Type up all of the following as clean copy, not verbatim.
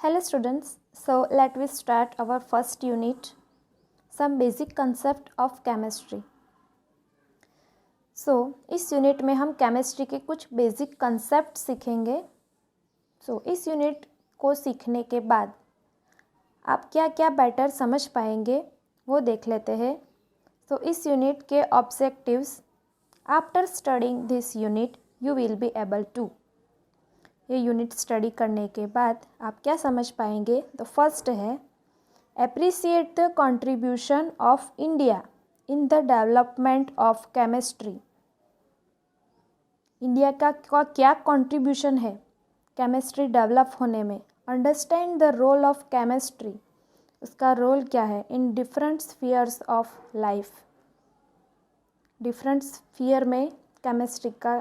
Hello students, so let we start our first unit, some basic concept of chemistry. इस unit में हम chemistry के कुछ basic concept सीखेंगे. इस यूनिट को सीखने के बाद आप क्या क्या बेटर समझ पाएंगे वो देख लेते हैं. इस यूनिट के objectives, after studying this unit you will be able to, ये यूनिट स्टडी करने के बाद आप क्या समझ पाएंगे. तो फर्स्ट है appreciate the contribution of India in the development of chemistry. India का क्या कंट्रीब्यूशन है केमिस्ट्री डेवलप होने में. Understand the role of chemistry, उसका रोल क्या है in different spheres of life. Different sphere में केमिस्ट्री का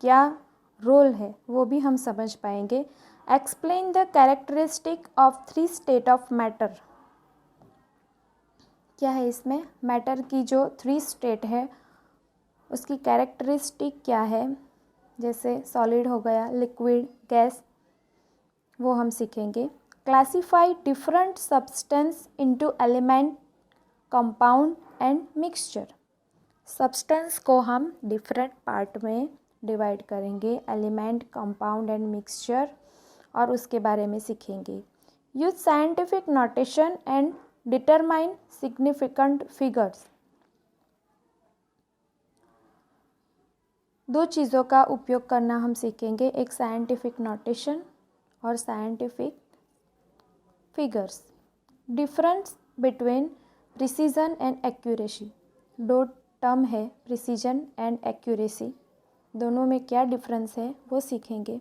क्या रोल है वो भी हम समझ पाएंगे. Explain the characteristic of 3 state of matter. क्या है इसमें, मैटर की जो 3 स्टेट है उसकी कैरेक्टरिस्टिक क्या है, जैसे सॉलिड हो गया, लिक्विड, गैस, वो हम सीखेंगे. Classify different substance into element, compound and mixture. Substance को हम डिफरेंट पार्ट में डिवाइड करेंगे, एलिमेंट, कंपाउंड एंड मिक्सचर, और उसके बारे में सीखेंगे. Use scientific notation and determine significant figures. 2 चीज़ों का उपयोग करना हम सीखेंगे, एक साइंटिफिक नोटेशन और scientific figures. Difference between precision and accuracy. 2 term है प्रिसीजन एंड एक्यूरेसी, दोनों में क्या डिफरेंस है वो सीखेंगे.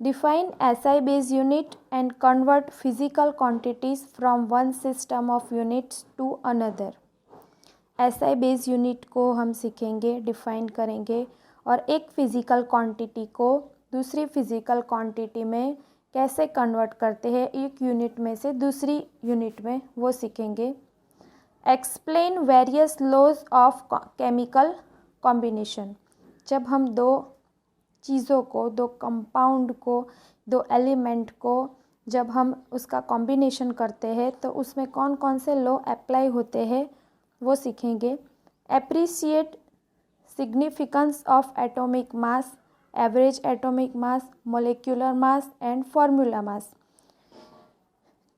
Define SI base unit and convert physical quantities from one system of units to another. SI base unit को हम सीखेंगे, डिफाइन करेंगे, और एक फिजिकल क्वांटिटी को दूसरी फिजिकल क्वांटिटी में कैसे कन्वर्ट करते हैं एक यूनिट में से दूसरी यूनिट में, वो सीखेंगे. Explain various laws of chemical combination. जब हम 2 चीज़ों को, 2 कंपाउंड को, 2 एलिमेंट को जब हम उसका कॉम्बिनेशन करते हैं तो उसमें कौन कौन से लॉ अप्लाई होते हैं वो सीखेंगे. Appreciate significance of atomic mass, average atomic mass, molecular mass and formula mass.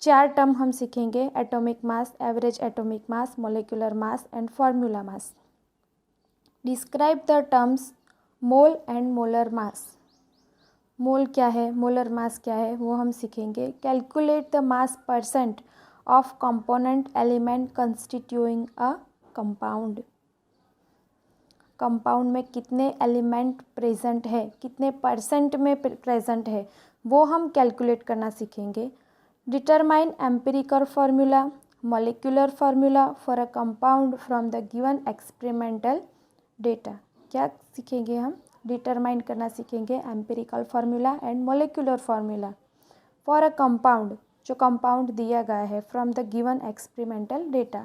4 term हम सीखेंगे, atomic mass, average atomic mass, molecular mass and formula mass. Describe the terms mole and molar mass. Mole क्या है, molar mass क्या है वो हम सीखेंगे. Calculate the mass percent of component element constituting a compound. Compound में कितने element present है, कितने परसेंट में प्रेजेंट है वो हम कैलकुलेट करना सीखेंगे. Determine empirical formula, molecular formula for a compound from the given experimental data. क्या सीखेंगे हम, डिटरमाइन करना सीखेंगे empirical formula and molecular formula for a compound, जो कंपाउंड दिया गया है from the given experimental data.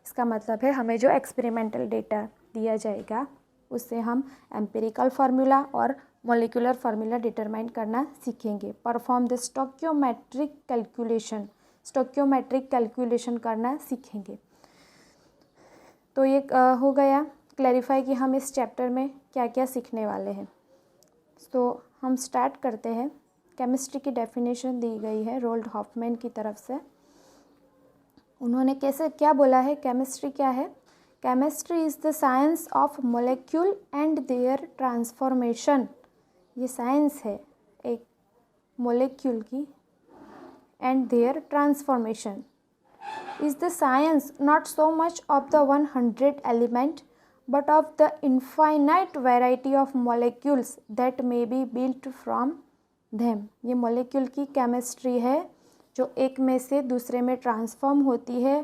इसका मतलब है हमें जो एक्सपेरिमेंटल डेटा दिया जाएगा उससे हम एम्पिरिकल फार्मूला और मोलिकुलर फार्मूला डिटरमाइन करना सीखेंगे. Perform the stoichiometric calculation, stoichiometric calculation करना सीखेंगे. तो ये हो गया क्लैरिफाई कि हम इस चैप्टर में क्या क्या सीखने वाले हैं. हम स्टार्ट करते हैं. केमिस्ट्री की डेफिनेशन दी गई है रोल्ड हॉफमैन की तरफ से. उन्होंने कैसे क्या बोला है, केमिस्ट्री क्या है. Chemistry is the science of molecule and their transformation. ये साइंस है एक मोलेक्यूल की and their transformation. Is the science not so much of the 100 element but of the infinite variety of molecules that may be built from them. ये molecule की chemistry है जो एक में से दूसरे में ट्रांसफॉर्म होती है,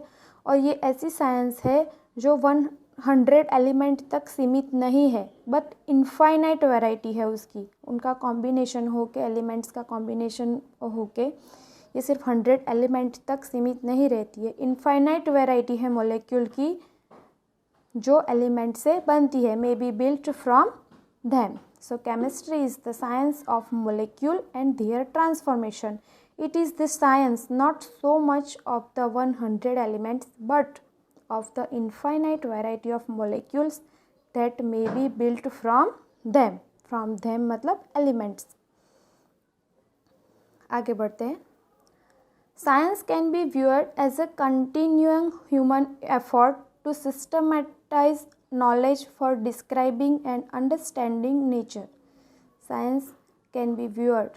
और ये ऐसी साइंस है जो 100 एलिमेंट तक सीमित नहीं है, बट इनफाइनाइट वैरायटी है उसकी, उनका कॉम्बिनेशन हो के, एलिमेंट्स का कॉम्बिनेशन हो के ये सिर्फ 100 एलिमेंट तक सीमित नहीं रहती है. इनफाइनाइट वैरायटी है मोलेक्यूल की जो एलिमेंट से बनती है, may be built from them. So chemistry is the science of molecule and their transformation. It is the science not so much of the 100 elements but of the infinite variety of molecules that may be built from them. From them मतलब elements. आगे बढ़ते हैं. Science can be viewed as a continuing human effort to systematize knowledge for describing and understanding nature. Science can be viewed,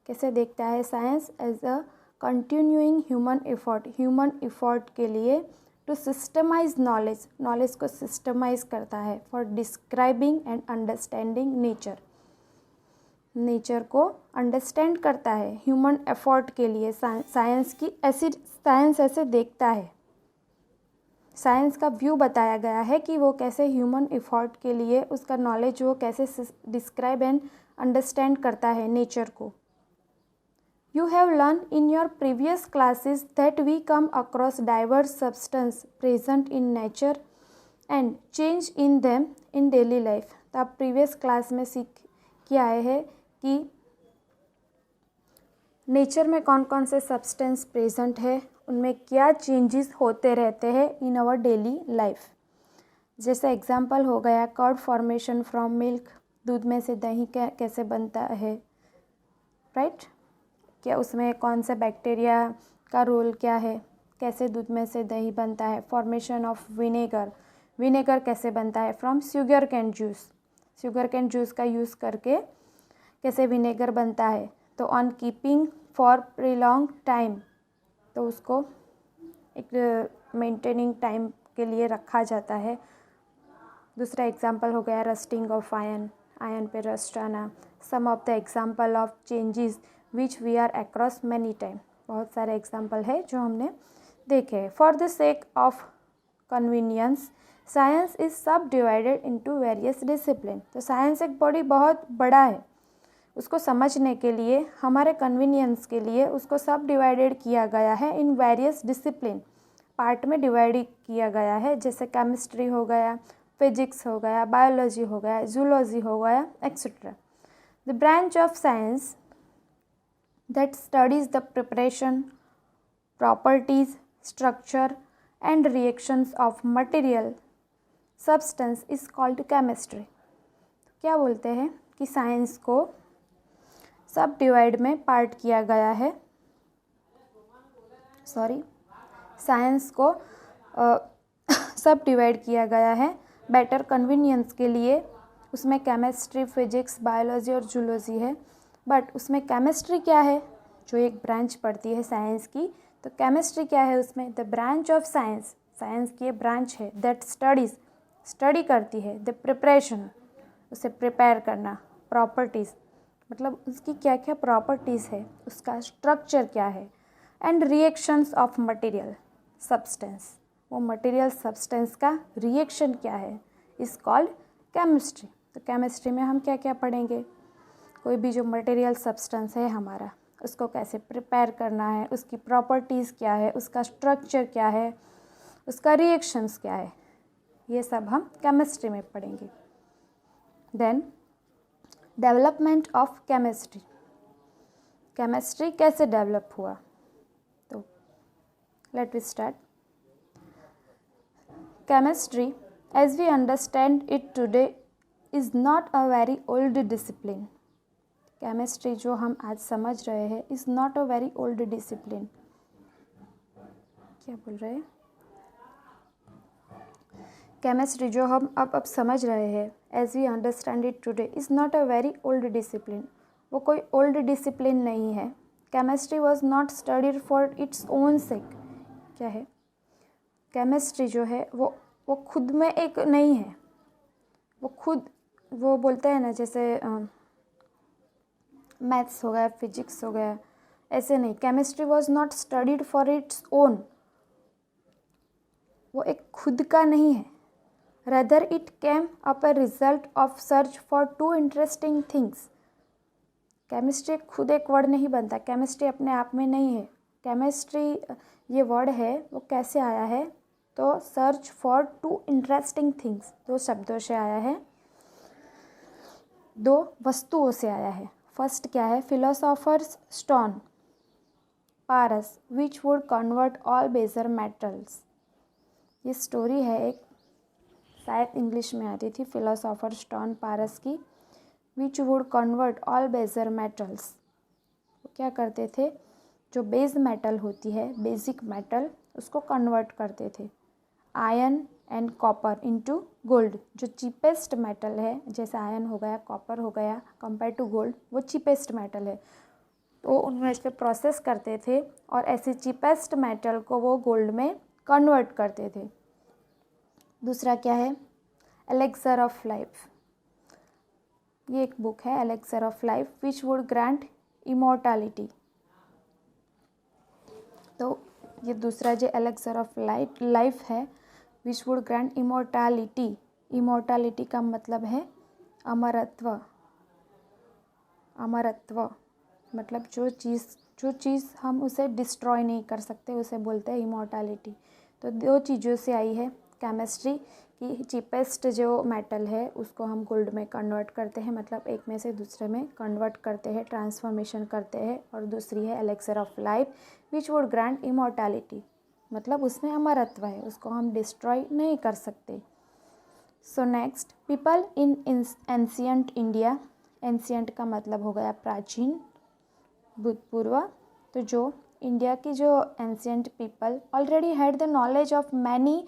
कैसे देखता है science, as a continuing human effort के लिए to systematize knowledge को systematize करता है for describing and understanding nature को understand करता है ह्यूमन एफर्ट के लिए. साइंस ऐसे देखता है. साइंस का व्यू बताया गया है कि वो कैसे ह्यूमन एफर्ट के लिए उसका नॉलेज वो कैसे डिस्क्राइब एंड अंडरस्टैंड करता है नेचर को. You have learned in your previous classes that we come across diverse substances present in nature and change in them in daily life. तो आप प्रीवियस क्लास में सीख के आए हैं कि नेचर में कौन कौन से सब्सटेंस प्रेजेंट है, उनमें क्या चेंजेस होते रहते हैं इन आवर डेली लाइफ. जैसे एग्जांपल हो गया कर्ड फॉर्मेशन फ्रॉम मिल्क, दूध में से दही कैसे बनता है, राइट. क्या उसमें कौन सा बैक्टीरिया का रोल क्या है, कैसे दूध में से दही बनता है. फॉर्मेशन ऑफ विनेगर कैसे बनता है फ्रॉम शुगर कैन जूस का यूज़ करके कैसे विनेगर बनता है. तो ऑन कीपिंग फॉर प्रिलॉन्ग टाइम, तो उसको एक मेंटेनिंग टाइम के लिए रखा जाता है. दूसरा एग्जांपल हो गया रस्टिंग ऑफ आयन पे रस्ट आना. Some of the example of changes which we are across many time. बहुत सारे एग्जाम्पल है जो हमने देखे. For the sake of convenience science is subdivided into various discipline. तो साइंस एक बहुत बड़ा है, उसको समझने के लिए हमारे कन्वीनियंस के लिए उसको सब डिवाइडेड किया गया है इन वेरियस डिसिप्लिन. पार्ट में डिवाइड किया गया है, जैसे केमिस्ट्री हो गया, फिजिक्स हो गया, बायोलॉजी हो गया, जूलॉजी हो गया, etcetera. The branch of science that studies the preparation, properties, structure and reactions of material substance is called chemistry. क्या बोलते हैं कि साइंस को सब डिवाइड में पार्ट किया गया है. साइंस को सब डिवाइड किया गया है बेटर कन्वीनियंस के लिए. उसमें केमिस्ट्री, फिजिक्स, बायोलॉजी और जूलॉजी है. बट उसमें केमिस्ट्री क्या है, जो एक ब्रांच पड़ती है साइंस की. तो केमिस्ट्री क्या है उसमें, द ब्रांच ऑफ साइंस की ब्रांच है दैट स्टडी करती है द प्रिपरेशन, उसे प्रिपेयर करना. प्रॉपर्टीज़ मतलब उसकी क्या क्या प्रॉपर्टीज़ है, उसका स्ट्रक्चर क्या है. And reactions of material substance, वो मटेरियल सब्सटेंस का रिएक्शन क्या है, इज कॉल्ड केमिस्ट्री. तो केमिस्ट्री में हम क्या क्या पढ़ेंगे, कोई भी जो मटेरियल सब्सटेंस है हमारा, उसको कैसे प्रिपेयर करना है, उसकी प्रॉपर्टीज़ क्या है, उसका स्ट्रक्चर क्या है, उसका रिएक्शंस क्या है, ये सब हम केमिस्ट्री में पढ़ेंगे. Then development of chemistry. Chemistry कैसे डेवलप हुआ, तो let we start. Chemistry as we understand it today is not a very old discipline. Chemistry जो हम आज समझ रहे हैं is not a very old discipline. क्या बोल रहे हैं, केमिस्ट्री जो हम अब समझ रहे हैं as we understand it today is not a very old discipline. वो कोई ओल्ड डिसिप्लिन नहीं है. Chemistry was not studied for its own sake. क्या है, केमिस्ट्री जो है वो खुद में एक नहीं है. वो बोलते हैं ना, जैसे मैथ्स हो गया, फिजिक्स हो गया, ऐसे नहीं. Chemistry was not studied for its own, वो एक खुद का नहीं है. Rather it came up a result of search for two interesting things. Chemistry खुद एक वर्ड नहीं बनता, केमिस्ट्री अपने आप में नहीं है. केमिस्ट्री ये वर्ड है वो कैसे आया है, तो search for two interesting things, दो शब्दों से आया है, दो वस्तुओं से आया है. फर्स्ट क्या है, फिलोसोफर्स स्टोन. पारस which would convert all baser metals. ये स्टोरी है एक, शायद इंग्लिश में आती थी, फिलोसोफर स्टोन पारस की, which would convert all baser metals. वो क्या करते थे, जो बेस मेटल होती है, बेसिक मेटल, उसको कन्वर्ट करते थे iron and copper into gold. जो चीपेस्ट मेटल है, जैसे आयरन हो गया, कॉपर हो गया, कंपेयर टू गोल्ड, वो चीपेस्ट मेटल है, तो उनमें इस पर प्रोसेस करते थे और ऐसे चीपेस्ट मेटल को वो गोल्ड में कन्वर्ट करते थे। दूसरा क्या है, एलेक्सर ऑफ लाइफ। ये एक बुक है, elixir of life which would grant immortality. तो ये दूसरा जो एलेक्सर ऑफ लाइफ है, which would grant immortality. Immortality का मतलब है अमरत्व। अमरत्व मतलब जो चीज़ हम उसे डिस्ट्रॉय नहीं कर सकते, उसे बोलते हैं इमोर्टैलिटी। तो दो चीज़ों से आई है केमिस्ट्री की, चीपेस्ट जो मेटल है उसको हम गोल्ड में कन्वर्ट करते हैं, मतलब एक में से दूसरे में कन्वर्ट करते हैं, ट्रांसफॉर्मेशन करते हैं। और दूसरी है elixir of life which would grant immortality, मतलब उसमें अमरत्व है, उसको हम डिस्ट्रॉय नहीं कर सकते। So next, people in ancient India. Ancient का मतलब हो गया प्राचीन, भूतपूर्व। तो जो इंडिया की जो ancient people already had the knowledge of many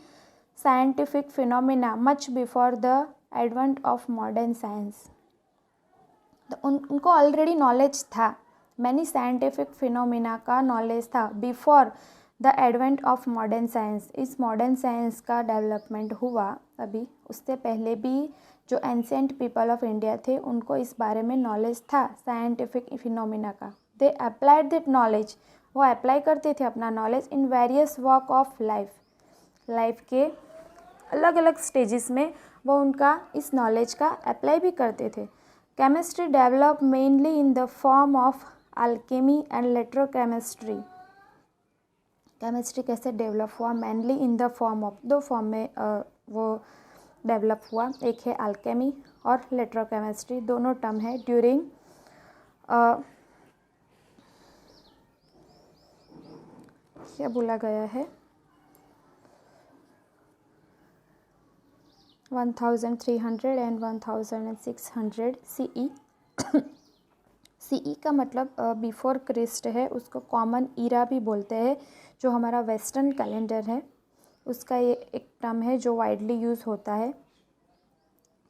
scientific phenomena much before the advent of modern science. तो उनको ऑलरेडी नॉलेज था, मैनी साइंटिफिक फिनोमिना का नॉलेज था before the advent of modern science. इस मॉडर्न साइंस का development हुआ अभी, उससे पहले भी जो एंशियंट पीपल ऑफ इंडिया थे उनको इस बारे में नॉलेज था साइंटिफिक फिनोमिना का। दे अप्लाइड दैट नॉलेज, वो अप्लाई करते थे अपना knowledge in various walk of life के अलग अलग स्टेजेस में वो उनका इस नॉलेज का अप्लाई भी करते थे। Chemistry develop mainly in the form of Alchemy and electrochemistry. Chemistry कैसे डेवलप हुआ, mainly in the form of, दो फॉर्म में वो डेवलप हुआ, एक है अल्केमी और इलेक्ट्रोकेमिस्ट्री, दोनों टर्म है ड्यूरिंग क्या बोला गया है 1300 एंड 1600 CE। CE का मतलब बिफोर क्रिस्ट है, उसको कॉमन ईरा भी बोलते हैं। जो हमारा वेस्टर्न कैलेंडर है उसका ये एक टर्म है जो वाइडली यूज़ होता है,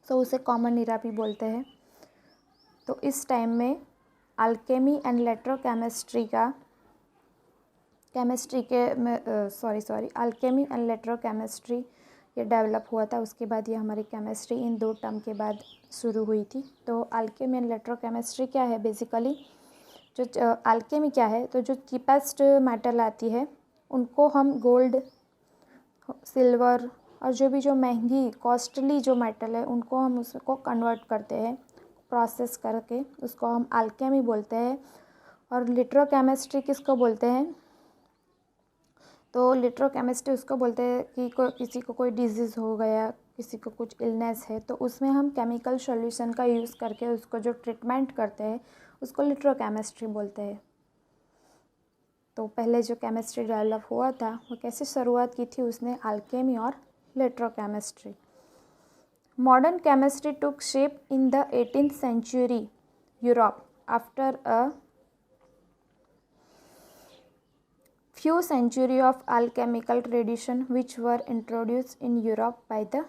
तो उसे कॉमन ईरा भी बोलते हैं। तो इस टाइम में अल्केमी एंड इलेक्ट्रोकेमिस्ट्री का अल्केमी एंड इलेक्ट्रोकेमिस्ट्री ये डेवलप हुआ था। उसके बाद ये हमारी केमिस्ट्री इन दो टर्म के बाद शुरू हुई थी। तो अल्केमी एंड इलेक्ट्रोकेमिस्ट्री क्या है, बेसिकली जो अल्केमी क्या है, तो जो चीपेस्ट मेटल आती है उनको हम गोल्ड, सिल्वर और जो महंगी कॉस्टली जो मेटल है उनको हम उसको कन्वर्ट करते हैं प्रोसेस करके, उसको हम अल्केमी बोलते हैं। और इलेक्ट्रोकेमिस्ट्री किसको बोलते हैं, तो इलेक्ट्रोकेमिस्ट्री उसको बोलते हैं कि किसी को कोई डिजीज़ हो गया, किसी को कुछ इलनेस है, तो उसमें हम केमिकल सॉल्यूशन का यूज़ करके उसको जो ट्रीटमेंट करते हैं उसको इलेक्ट्रोकेमिस्ट्री बोलते हैं। तो पहले जो केमिस्ट्री डेवलप हुआ था वो कैसे शुरुआत की थी, उसने अल्केमी और electrochemistry. Modern chemistry took shape in the 18th century Europe after a few century of alchemical tradition which were introduced in Europe by the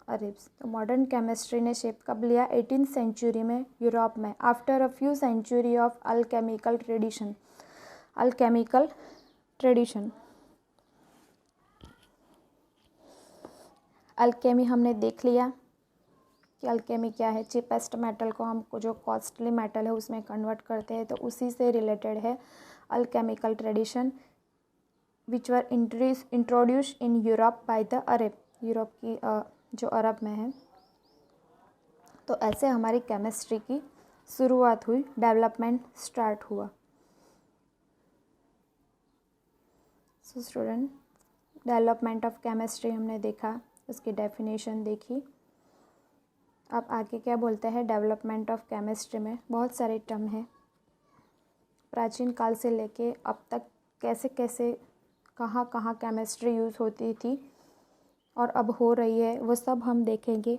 Arabs। तो मॉडर्न केमिस्ट्री ने शेप कब लिया, 18th सेंचुरी में Europe में, after a few century of alchemical tradition. Alchemy हमने देख लिया कि अल्केमी क्या है, चीपेस्ट मेटल को हम जो कॉस्टली मेटल है उसमें कन्वर्ट करते हैं, तो उसी से रिलेटेड है alchemical tradition which were introduce in Europe by the Arab. Europe की जो अरब में है। तो ऐसे हमारी केमिस्ट्री की शुरुआत हुई, डेवलपमेंट स्टार्ट हुआ। So student, development of chemistry हमने देखा, उसकी डेफिनेशन देखी। अब आगे क्या बोलते हैं, डेवलपमेंट ऑफ केमिस्ट्री में बहुत सारे टर्म हैं, प्राचीन काल से लेके अब तक कैसे कैसे कहाँ कहाँ केमिस्ट्री यूज़ होती थी और अब हो रही है, वो सब हम देखेंगे।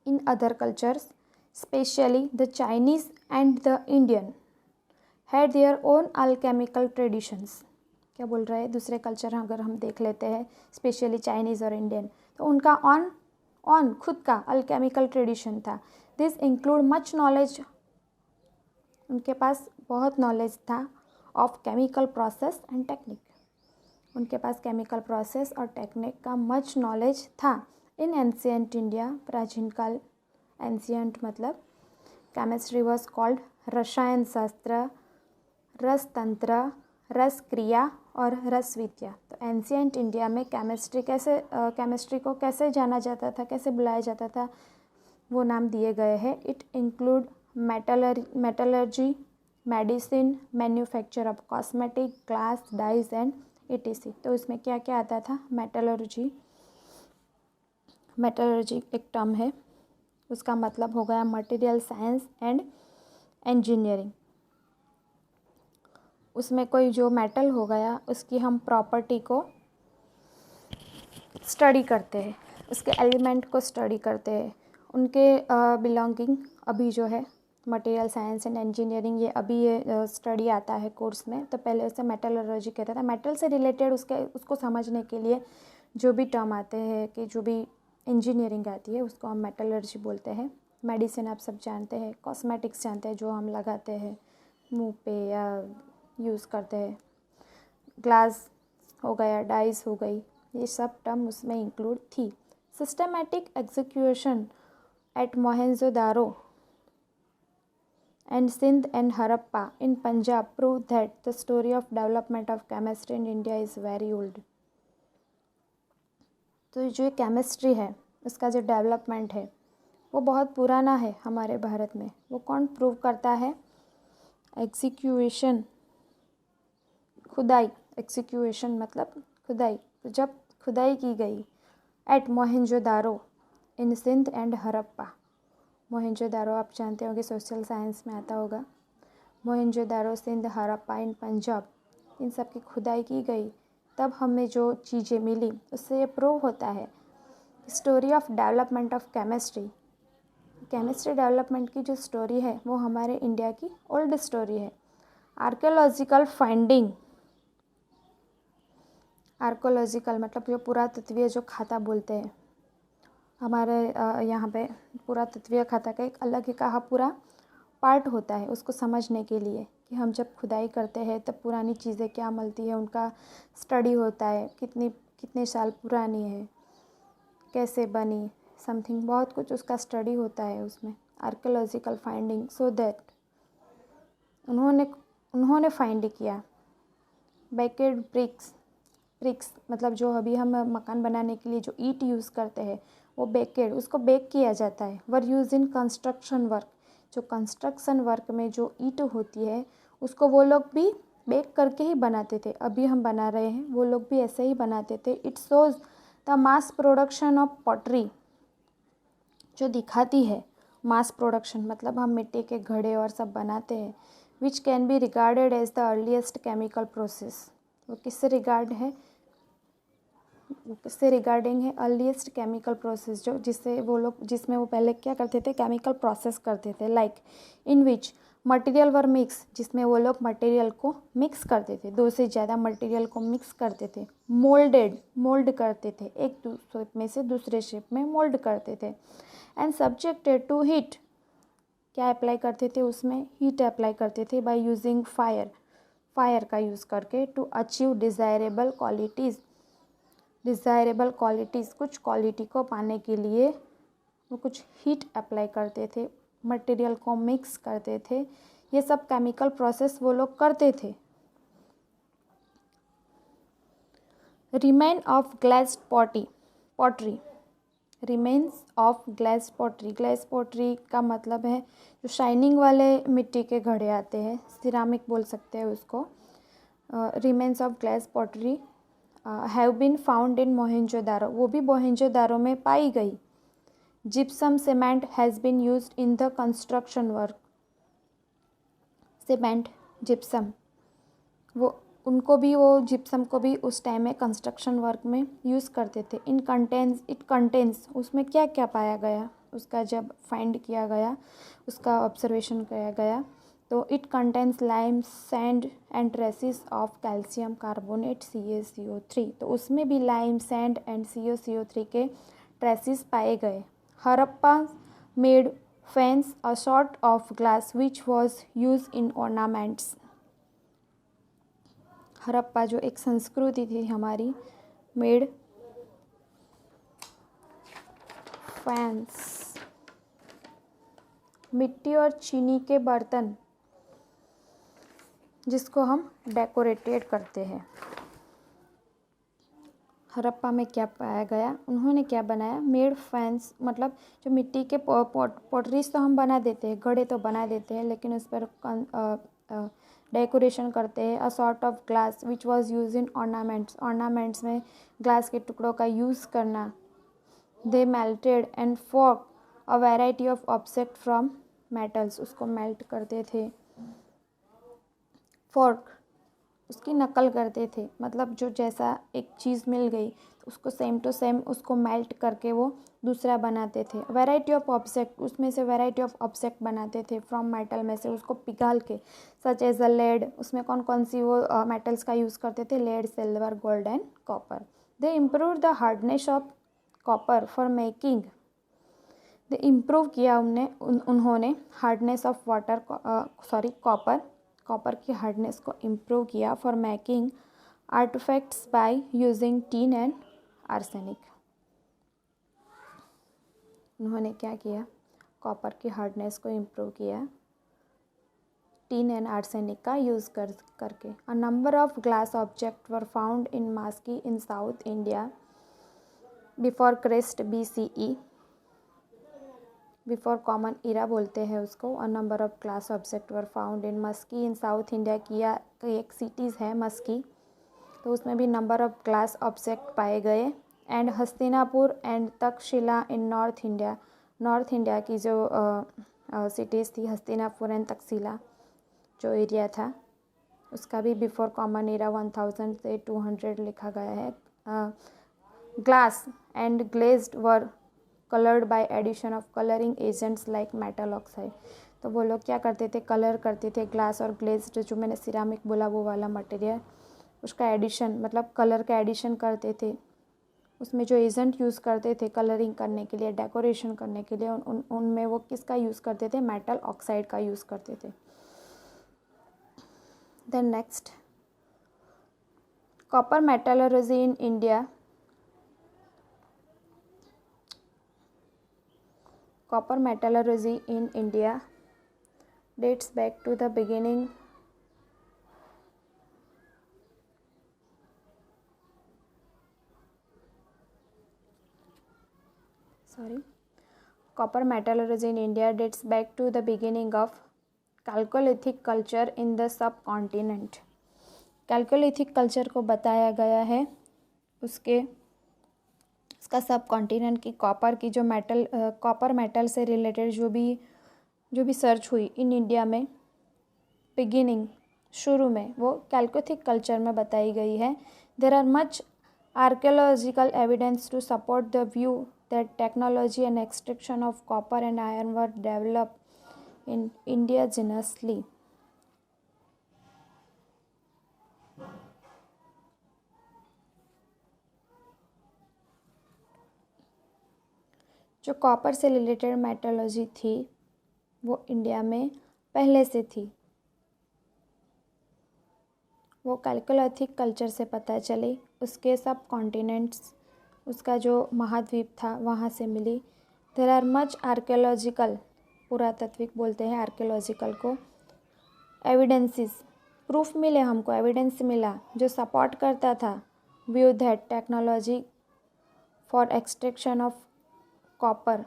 In other cultures specially the Chinese and the Indian had their own alchemical traditions. क्या बोल रहा है, दूसरे कल्चर अगर हम देख लेते हैं स्पेशली चाइनीज़ और इंडियन, तो उनका ऑन खुद का अल्केमिकल ट्रेडिशन था। दिस इंक्लूड मच नॉलेज, उनके पास बहुत नॉलेज था of chemical process and technique, उनके पास केमिकल प्रोसेस और टेक्निक का मच नॉलेज था। इन एंशियंट इंडिया, प्राचीन काल, एंशियंट मतलब केमिस्ट्री वॉज कॉल्ड रसायन शास्त्र, रस तंत्र, रस क्रिया और रस विद्या। तो एंशियंट इंडिया में केमिस्ट्री को कैसे जाना जाता था, कैसे बुलाया जाता था, वो नाम दिए गए हैं। It include metallurgy, medicine, manufacture of cosmetic, glass, dyes and ETC। तो इसमें क्या क्या आता था, मेटलर्जी एक टर्म है, उसका मतलब हो गया मटेरियल साइंस एंड इंजीनियरिंग। उसमें कोई जो मेटल हो गया उसकी हम प्रॉपर्टी को स्टडी करते हैं, उसके एलिमेंट को स्टडी करते हैं, उनके बिलोंगिंग। अभी जो है मटेरियल साइंस एंड इंजीनियरिंग, ये अभी ये स्टडी आता है कोर्स में, तो पहले उसे मेटलर्जी कहता था। मेटल से रिलेटेड उसको समझने के लिए जो भी टर्म आते हैं, कि जो भी इंजीनियरिंग आती है उसको हम मेटलर्जी बोलते हैं। मेडिसिन आप सब जानते हैं, कॉस्मेटिक्स जानते हैं, जो हम लगाते हैं मुंह पे या यूज़ करते हैं, ग्लास हो गया, डाइस हो गई, ये सब टर्म उसमें इंक्लूड थी। Systematic excavation at Mohenjodaro and Sindh and Harappa in Punjab prove that the story of development of chemistry in India is very old। तो जो केमिस्ट्री है उसका जो डेवलपमेंट है वो बहुत पुराना है हमारे भारत में। वो कौन प्रूव करता है, एग्जीक्यूशन, खुदाई, एग्जीक्यूशन मतलब खुदाई, जब खुदाई की गई at Mohenjodaro in Sindh and Harappa. Mohenjodaro आप जानते होंगे, सोशल साइंस में आता होगा। मोहेंजोदारो, सिंध, हरप्पा इन पंजाब, इन सब की खुदाई की गई, तब हमें जो चीज़ें मिली उससे ये प्रूव होता है story of development of chemistry. Chemistry development की जो स्टोरी है वो हमारे इंडिया की ओल्ड स्टोरी है। आर्कियोलॉजिकल फाइंडिंग, आर्कियोलॉजिकल मतलब जो पुरातत्वीय जो खाता बोलते हैं, हमारे यहाँ पे पुरातत्वीय खाता का एक अलग ही कहा पूरा पार्ट होता है उसको समझने के लिए, कि हम जब खुदाई करते हैं तब पुरानी चीज़ें क्या मिलती है, उनका स्टडी होता है, कितने साल पुरानी है, कैसे बनी, समथिंग बहुत कुछ उसका स्टडी होता है उसमें। आर्कियोलॉजिकल फाइंडिंग, सो दैट उन्होंने फाइंड किया बेकेड ब्रिक्स मतलब जो अभी हम मकान बनाने के लिए जो ईंट यूज़ करते हैं वो बेकेड, उसको बेक किया जाता है। Were use in construction work, जो कंस्ट्रक्शन वर्क में जो ईंट होती है उसको वो लोग भी बेक करके ही बनाते थे। अभी हम बना रहे हैं, वो लोग भी ऐसे ही बनाते थे। It shows the mass production of pottery, जो दिखाती है मास प्रोडक्शन मतलब हम मिट्टी के घड़े और सब बनाते हैं, which can be regarded as the earliest chemical process. वो किससे रिगार्डिंग है, अर्लीस्ट केमिकल प्रोसेस, जो जिसमें वो पहले क्या करते थे, केमिकल प्रोसेस करते थे। Like in which material were mix, जिसमें वो लोग मटेरियल को मिक्स करते थे, 2 से ज़्यादा मटेरियल को मिक्स करते थे। मोल्ड करते थे, एक शेप में से दूसरे शेप में मोल्ड करते थे। एंड सब्जेक्टेड टू हीट, क्या अप्लाई करते थे उसमें, हीट अप्लाई करते थे बाय यूजिंग फायर का यूज़ करके, टू अचीव डिज़ायरेबल क्वालिटीज़, कुछ क्वालिटी को पाने के लिए वो कुछ हीट अप्लाई करते थे, मटेरियल को मिक्स करते थे। ये सब केमिकल प्रोसेस वो लोग करते थे। Remain of glass pottery, remains of glass pottery का मतलब है जो शाइनिंग वाले मिट्टी के घड़े आते हैं, सिरामिक बोल सकते हैं उसको। Remains of glass pottery have been found in Mohenjodaro, वो भी मोहेंजोदारो में पाई गई। Gypsum cement has been used in the construction work, cement gypsum वो उनको भी, वो जिप्सम को भी उस टाइम में कंस्ट्रक्शन वर्क में यूज़ करते थे। इट कंटेंस, उसमें क्या क्या पाया गया, उसका जब फाइंड किया गया, उसका ऑब्जर्वेशन किया गया, तो it contains lime sand and traces of calcium carbonate CaCO3। तो उसमें भी लाइम सैंड एंड CaCO3 के ट्रेसिस पाए गए। Harappa made fans a sort of glass which was use in ornaments. Harappa जो एक संस्कृति थी हमारी, मेड फैंस, मिट्टी और चीनी के बर्तन जिसको हम डेकोरेटेड करते हैं। हड़प्पा में क्या पाया गया, उन्होंने क्या बनाया, मेड फैंस, मतलब जो मिट्टी के पॉटरीज तो हम बना देते हैं, घड़े तो बना देते हैं, लेकिन उस पर डेकोरेशन करते हैं। A sort of glass which was use in ornaments में ग्लास के टुकड़ों का यूज़ करना। They melted and fork a variety of object from metals, उसको मेल्ट करते थे। फॉर्क, उसकी नकल करते थे, मतलब जो जैसा एक चीज़ मिल गई तो उसको सेम टू सेम उसको मेल्ट करके वो दूसरा बनाते थे। वैरायटी ऑफ ऑब्जेक्ट, उसमें से वैरायटी ऑफ ऑब्जेक्ट बनाते थे फ्रॉम मेटल में से, उसको पिघाल के, सच एज अ लेड, उसमें कौन कौन सी वो मेटल्स का यूज़ करते थे, lead, silver, gold and copper. They improve the hardness of copper for making, they improve किया उन्होंने हार्डनेस ऑफ कॉपर की हार्डनेस को इम्प्रूव किया for making artifacts by using tin and arsenic. उन्होंने क्या किया, कॉपर की हार्डनेस को इम्प्रूव किया टीन एंड आर्सेनिक का यूज़ करके। A number of glass object were found in Maski in south India before Christ BCE, before common इरा बोलते हैं उसको। A number of glass object were found in Maski in south India, किया एक cities है मस्की, तो उसमें भी नंबर ऑफ ग्लास ऑब्जेक्ट पाए गए। And Hastinapur and Takshashila in north India की जो सिटीज़ थी, हस्तिनापुर एंड तक्षशिला जो एरिया था, उसका भी बिफोर कॉमन इरा 1000 से 200 लिखा गया है। Glass and glazed were coloured by addition of colouring agents like metal oxide. तो वो लोग क्या करते थे, कलर करते थे। ग्लास और ग्लेज्ड, जो मैंने सिरामिक बोला वो वाला मटेरियल, उसका एडिशन, मतलब कलर का एडिशन करते थे। उसमें जो एजेंट यूज़ करते थे कलरिंग करने के लिए, डेकोरेशन करने के लिए, उनमें वो किसका यूज़ करते थे, मेटल ऑक्साइड का यूज़ करते थे। Then next, copper metallurgy in India. Copper metallurgy in India dates back to the beginning Copper metallurgy in India dates back to the beginning of Chalcolithic culture in the subcontinent. Chalcolithic culture को बताया गया है उसका सब continent की copper की जो copper metal से रिलेटेड जो भी सर्च हुई इन इंडिया में, बिगिनिंग, शुरू में, वो कैल्कोलिथिक कल्चर में बताई गई है। There are much archaeological evidence to support the view that technology and extraction of copper and iron were develop in indigenously. जो कॉपर से रिलेटेड मेटोलॉजी थी वो इंडिया में पहले से थी, वो कैल्कोलिथिक कल्चर से पता चली। उसके सब कॉन्टिनेंट्स, उसका जो महाद्वीप था वहाँ से मिली। देर आर मच आर्कियोलॉजिकल, पुरातत्विक बोलते हैं आर्कियोलॉजिकल को, एविडेंसेस, प्रूफ मिले हमको, एविडेंस मिला जो सपोर्ट करता था view that technology for extraction of copper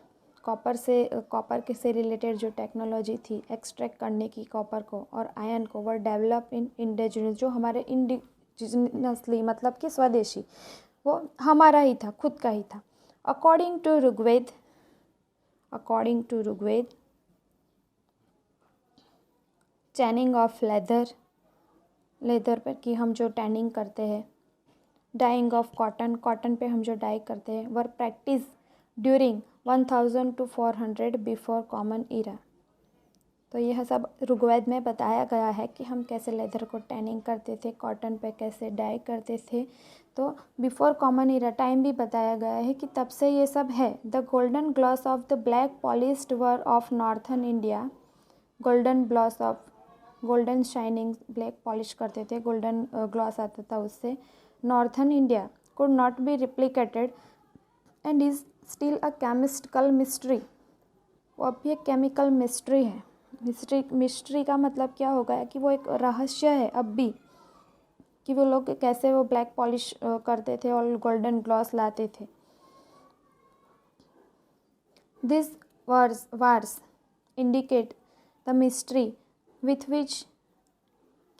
के से रिलेटेड जो टेक्नोलॉजी थी एक्सट्रैक्ट करने की कॉपर को और आयरन को, वर डेवलप इन इंडिजिनस, जो हमारे इंडिजिनसली मतलब कि स्वदेशी, वो हमारा ही था, खुद का ही था। According to Rigveda, tanning of leather, leather पर कि हम जो टैनिंग करते हैं, डाइंग ऑफ कॉटन, कॉटन पे हम जो डाई करते हैं, were practice during 1000 to 400 before common era. तो यह सब ऋग्वेद में बताया गया है कि हम कैसे लेदर को टैनिंग करते थे, कॉटन पे कैसे डाई करते थे। तो बिफोर कॉमन ईरा टाइम भी बताया गया है कि तब से ये सब है। The golden gloss of the black polished ware of northern India, golden gloss of, golden shining black polish करते थे, गोल्डन ग्लॉस आता था उससे। Northern India could not be replicated and is still a chemical mystery. वो अब भी एक chemical mystery है। मिस्ट्री का मतलब क्या होगा कि वो एक रहस्य है अब भी, कि वो लोग कैसे वो ब्लैक पॉलिश करते थे और गोल्डन ग्लॉस लाते थे। This wars indicate the mystery with which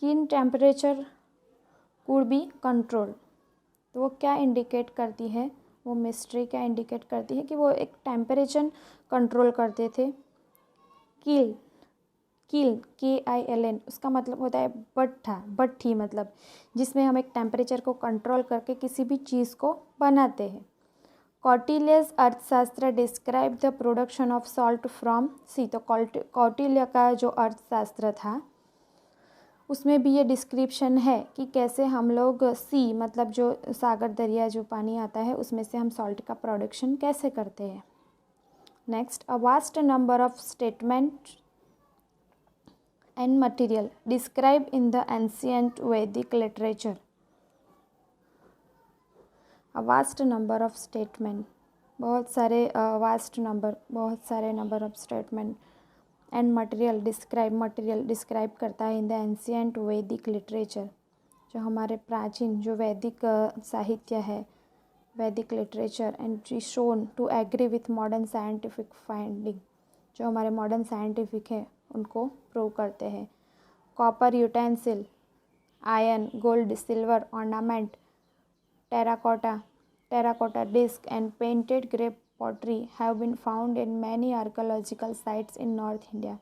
कीन टेम्परेचर कुड बी कंट्रोल। तो वो क्या इंडिकेट करती है, वो मिस्ट्री क्या इंडिकेट करती है कि वो एक टेम्परेचर कंट्रोल करते थे। कील, कील KILN, उसका मतलब होता है भट्ठा, भट्ठी, मतलब जिसमें हम एक टेम्परेचर को कंट्रोल करके किसी भी चीज़ को बनाते हैं। Kautilya's Arthashastra describe the production of salt from sea. तो कौटिल्य का जो अर्थशास्त्र था उसमें भी ये डिस्क्रिप्शन है कि कैसे हम लोग सी, मतलब जो सागर दरिया जो पानी आता है उसमें से हम सॉल्ट का प्रोडक्शन कैसे करते हैं। Next, a vast number of statement and material describe in the ancient Vedic literature. A vast number of statement, बहुत सारे number of statement and material describe करता है in the ancient Vedic literature. जो हमारे प्राचीन जो वैदिक साहित्य है, Vedic literature, and shown to agree with modern scientific finding, जो हमारे मॉडर्न साइंटिफिक है उनको प्रूव करते हैं। Copper utensil, iron, gold, silver ornament, terracotta disc and painted grey pottery have been found in many archaeological sites in North India।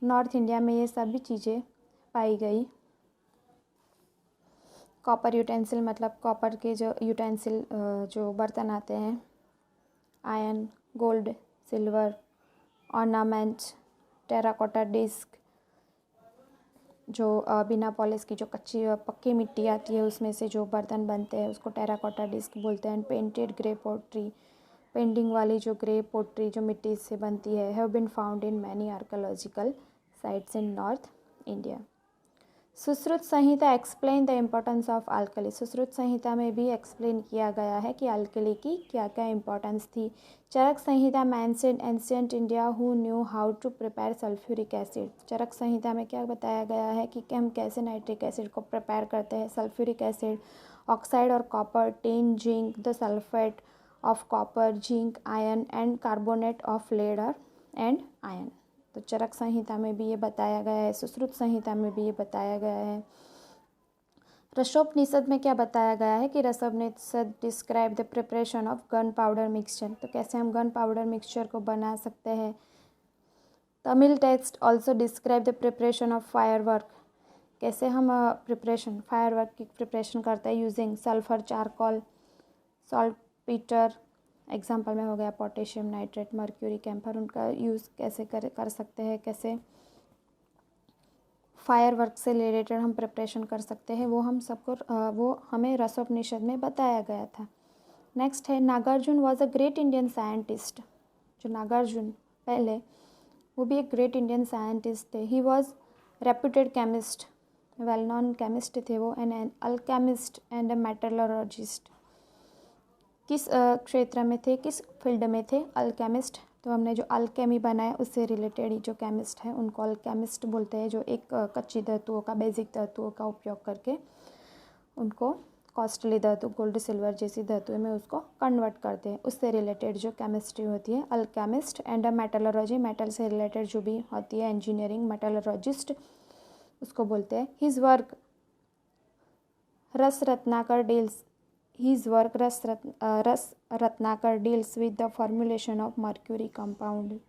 North India में ये सभी चीज़ें पाई गई। कॉपर यूटेंसिल मतलब कॉपर के जो यूटेंसिल जो बर्तन आते हैं, iron, gold, silver ornament, terracotta disc, जो बिना पॉलिश की जो कच्ची पक्की मिट्टी आती है उसमें से जो बर्तन बनते हैं उसको टेराकोटा डिस्क बोलते हैं। पेंटेड ग्रे पोट्री, पेंटिंग वाली जो ग्रे पोट्री जो मिट्टी से बनती है, have been found in many archaeological sites in north India. Sushruta Samhita explain the importance of alkali. Sushruta Samhita में भी एक्सप्लेन किया गया है कि अल्कली की क्या क्या इम्पोर्टेंस थी। Charaka Samhita mention ancient India who knew how to prepare sulphuric acid. Charaka Samhita में क्या बताया गया है कि हम कैसे नाइट्रिक एसिड को प्रिपेयर करते हैं। सल्फ्यूरिक एसिड, ऑक्साइड और copper, tin, zinc, the sulphate of copper, zinc, iron and carbonate of lead and iron. तो चरक संहिता में भी ये बताया गया है, सुश्रुत संहिता में भी ये बताया गया है। रसोपनिषद में क्या बताया गया है कि Rasopanishad describe the preparation of gunpowder mixture. तो कैसे हम गन पाउडर मिक्सचर को बना सकते हैं। Tamil text also describe the preparation of firework. कैसे हम फायरवर्क की प्रिपरेशन करते हैं using sulphur, charcoal, salt Peter, example में हो गया पोटेशियम नाइट्रेट, मर्क्यूरी, कैम्फर, उनका यूज़ कैसे कर सकते हैं, कैसे फायर वर्क से रिलेटेड हम प्रिपरेशन कर सकते हैं, वो हम सबको वो हमें रसोपनिषद में बताया गया था। नेक्स्ट है Nagarjuna was a great Indian scientist. जो नागार्जुन पहले वो भी एक ग्रेट इंडियन साइंटिस्ट थे। He was reputed chemist, well known chemist थे वो, an alchemist and a metallurgist. किस क्षेत्र में थे, किस फील्ड में थे, अल्केमिस्ट। तो हमने जो अल्केमी बनाया उससे रिलेटेड ही जो केमिस्ट है उनको अल्केमिस्ट बोलते हैं, जो एक कच्ची धातुओं का, बेसिक धातुओं का उपयोग करके उनको कॉस्टली धातु, गोल्ड, सिल्वर जैसी धातुओं में उसको कन्वर्ट करते हैं। उससे रिलेटेड जो केमिस्ट्री होती है alchemist. And a metallurgy, metal से रिलेटेड जो भी होती है इंजीनियरिंग, मेटलर्जिस्ट उसको बोलते हैं। हिज वर्क रस Ratnakar deals His work Ras Ratnakar deals with the formulation of mercury compound।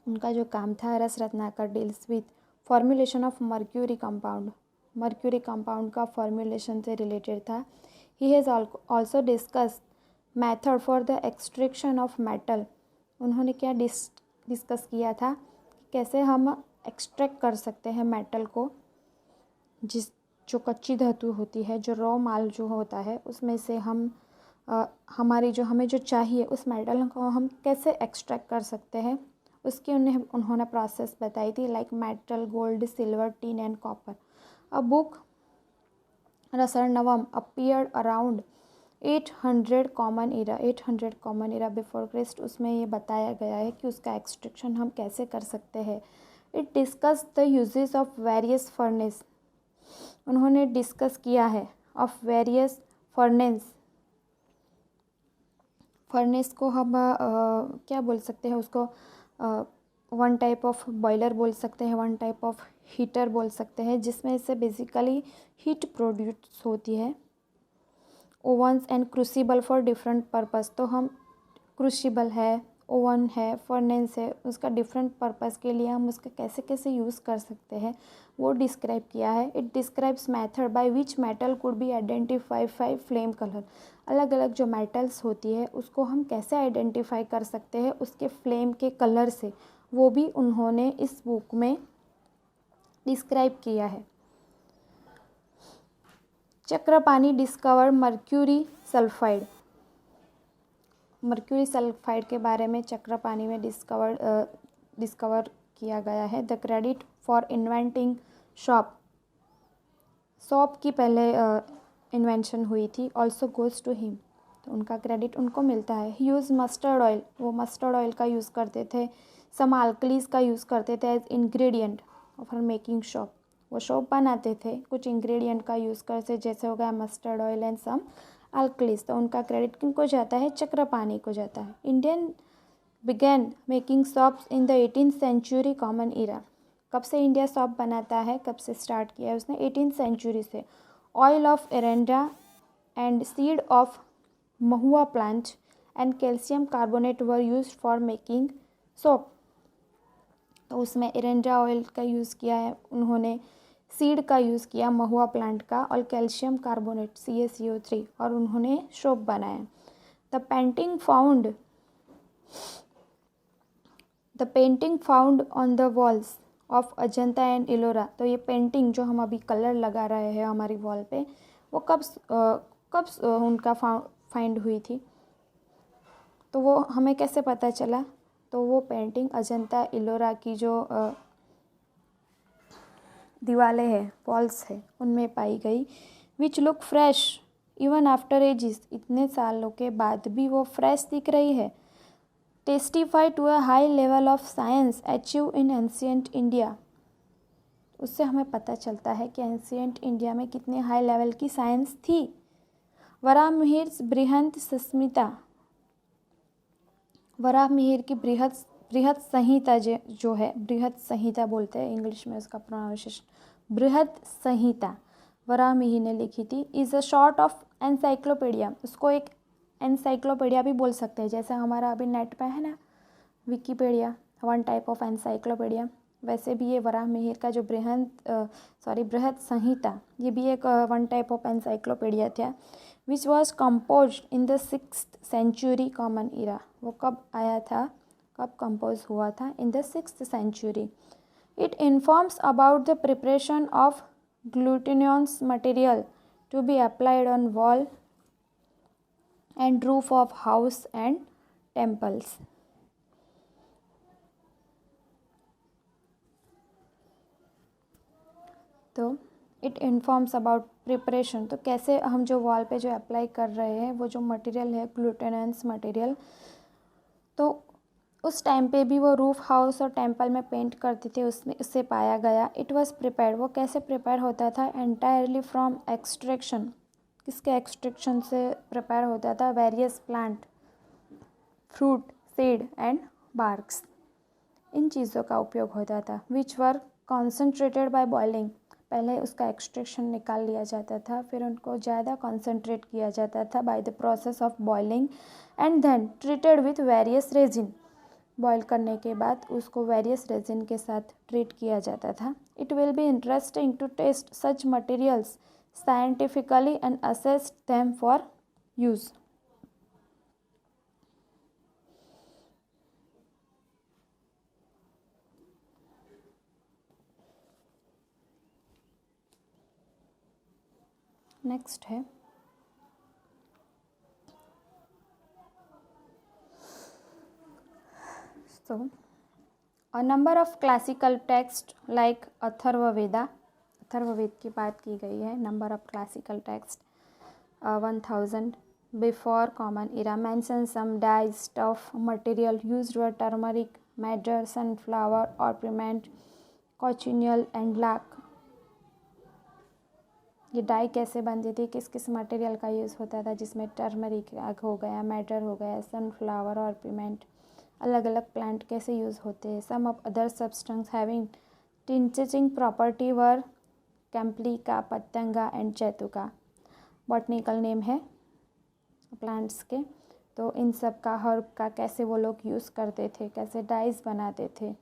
उनका जो काम था रस Ratnakar deals with formulation of mercury compound, mercury compound का फॉर्मुलेशन से रिलेटेड था। He has also discuss method for the extraction of metal. उन्होंने क्या डिस्कस किया था कि कैसे हम एक्सट्रैक्ट कर सकते हैं मेटल को, जो कच्ची धातु होती है, जो रॉ माल जो होता है, उसमें से हम हमें जो चाहिए उस मेटल को हम कैसे एक्सट्रैक्ट कर सकते हैं, उसकी उन्होंने प्रोसेस बताई थी, like metal, gold, silver, tin and copper. A book Rasarnavam appeared around 800 common era before Christ. उसमें ये बताया गया है कि उसका एक्सट्रैक्शन हम कैसे कर सकते हैं। It discuss the uses of various furnace. उन्होंने डिस्कस किया है ऑफ वेरियस फर्नेस को हम क्या बोल सकते हैं उसको, वन टाइप ऑफ बॉयलर बोल सकते हैं, वन टाइप ऑफ हीटर बोल सकते हैं, जिसमें से बेसिकली हीट प्रोड्यूस होती है। ओवन्स and crucible for different purpose. तो हम क्रूसिबल है, ओवन है, फर्नेस है, उसका डिफरेंट पर्पस के लिए हम उसका कैसे कैसे यूज़ कर सकते हैं वो डिस्क्राइब किया है। It describes method by which metal could be identify bye flame colour. अलग अलग जो मेटल्स होती है उसको हम कैसे आइडेंटिफाई कर सकते हैं उसके फ्लेम के कलर से, वो भी उन्होंने इस बुक में डिस्क्राइब किया है। Chakrapani discover mercury sulphide. Mercury sulphide के बारे में चक्रपाणी में डिस्कवर किया गया है। The credit for inventing shop की पहले इन्वेंशन हुई थी, ऑल्सो गोज टू हिम। तो उनका क्रेडिट उनको मिलता है। ही यूज़ मस्टर्ड ऑयल, वो मस्टर्ड ऑयल का यूज़ करते थे। सम अल्कलीज का यूज़ करते थे as ingredient for making soap. वो सॉप बनाते थे, कुछ इंग्रेडिएंट का यूज़ करते, जैसे हो गया mustard oil and some alkalis. तो उनका क्रेडिट किनको जाता है? चक्रपाणी को जाता है। Indian began making soaps in the 18th century common era. कब से इंडिया सॉप बनाता है, कब से स्टार्ट किया है उसने? 18th सेंचुरी से। Oil of eranda and seed of mahua plant and calcium carbonate were used for making soap. तो उसमें एरेंडा ऑयल का यूज़ किया है उन्होंने, सीड का यूज़ किया महुआ प्लांट का, और कैल्शियम कार्बोनेट CaCO3, और उन्होंने सोप बनाया। The painting found on the walls of Ajanta and Ellora. तो ये पेंटिंग जो हम अभी कलर लगा रहे हैं हमारी वॉल पे, वो कब उनका फाइंड हुई थी? तो वो हमें कैसे पता चला? तो वो पेंटिंग अजंता इलोरा की जो दीवारें हैं, वॉल्स है, उनमें पाई गई। Which look fresh even after ages. इतने सालों के बाद भी वो फ्रेश दिख रही है। Testify to a high level of science achieve in ancient India. उससे हमें पता चलता है कि एंशिएंट इंडिया में कितने हाई लेवल की साइंस थी। वराहमिहिर बृहत संहिता। वराहमिहिर की बृहत संहिता जो है, बृहत संहिता बोलते हैं इंग्लिश में उसका प्रोनाउंसिएशन, बृहत संहिता वराहमिहिर ने लिखी थी। Is a short of encyclopedia. उसको एक एनसाइक्लोपीडिया भी बोल सकते हैं, जैसे हमारा अभी नेट पे है ना Wikipedia, one type of encyclopedia, वैसे भी ये वराहमिहिर का जो बृहत संहिता, ये भी एक वन टाइप ऑफ एनसाइक्लोपीडिया था। Which was compose in the 6th century common era. वो कब आया था, कब कंपोज हुआ था? In the 6th century. It informs about the preparation of glutinous material to be applied on wall and roof of house and temples. तो it informs about preparation, तो कैसे हम जो वॉल पे जो अप्लाई कर रहे हैं वो जो मटेरियल है ग्लूटेनस मटेरियल, तो उस टाइम पे भी वो रूफ हाउस और टेम्पल में पेंट करते थे, उसमें उससे पाया गया। इट वाज प्रिपेयर्ड, वो कैसे प्रिपेयर होता था? Entirely from extraction. किसके एक्सट्रैक्शन से प्रिपेयर होता था? Various plant, fruit, seed and barks, इन चीज़ों का उपयोग होता था। Which were concentrated by boiling. पहले उसका एक्सट्रैक्शन निकाल लिया जाता था, फिर उनको ज़्यादा कॉन्सेंट्रेट किया जाता था by the process of boiling and then treated with various resin. Boil करने के बाद उसको वेरियस रेजिन के साथ ट्रीट किया जाता था। It will be interesting to test such materials scientifically and assess them for use. Next है So, a number of classical texts like Atharvaveda, Atharvaveda की बात की गई है, number of classical text 1000 before common era mention some dye stuff material used were turmeric, madder, sunflower, ornament, cochineal and lac. ये dye कैसे बनती थी, किस किस मटेरियल का यूज़ होता था, जिसमें टर्मरिक हो गया, मैडर हो गया, सनफ्लावर, ऑर्नामेंट, अलग अलग प्लांट कैसे यूज़ होते हैं। Some of other substance having tinting property were kampilika, patanga and chaituka. Botanical name है प्लांट्स के। तो इन सब का, हर्ब का कैसे वो लोग यूज़ करते थे, कैसे डाइज बनाते थे,